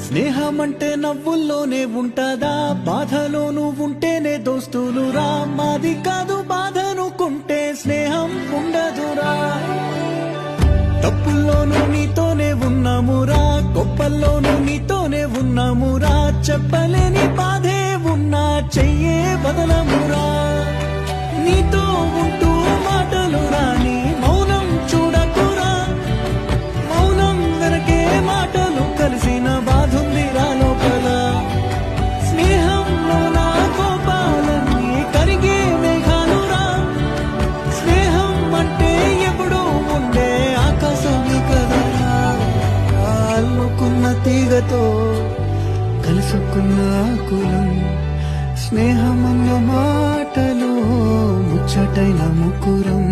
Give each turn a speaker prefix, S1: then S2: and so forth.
S1: స్నేహమంటే నవ్వుల్లోనే ఉంటదా, బాధలోనూ ఉంటేనే దోస్తులురా. మాది కాదు బాధనుకుంటే స్నేహం ఉండదురా. తప్పుల్లోనూ నీతోనే ఉన్నామురా, గొప్పల్లోనూ నీతోనే ఉన్నామురా. చెప్పలేని బాధే ఉన్నా చెయ్యే బదలమురా. నీతో ఉంటూ మాటలు రాని మౌనం చూడకురా. మౌనం వెనకే మాటలు కలిసిన బాధుందిరా లోపల. స్నేహంలో నా కోపాలన్నీ కరిగే మేఘాలురా. స్నేహం అంటే ఎప్పుడూ ఉండే ఆకాశమే కదరా. అల్లుకున్న తీగతో కలుసుకున్న ఆకులం. స్నేహమన్న మాటలో ముచ్చటైన ముకురం.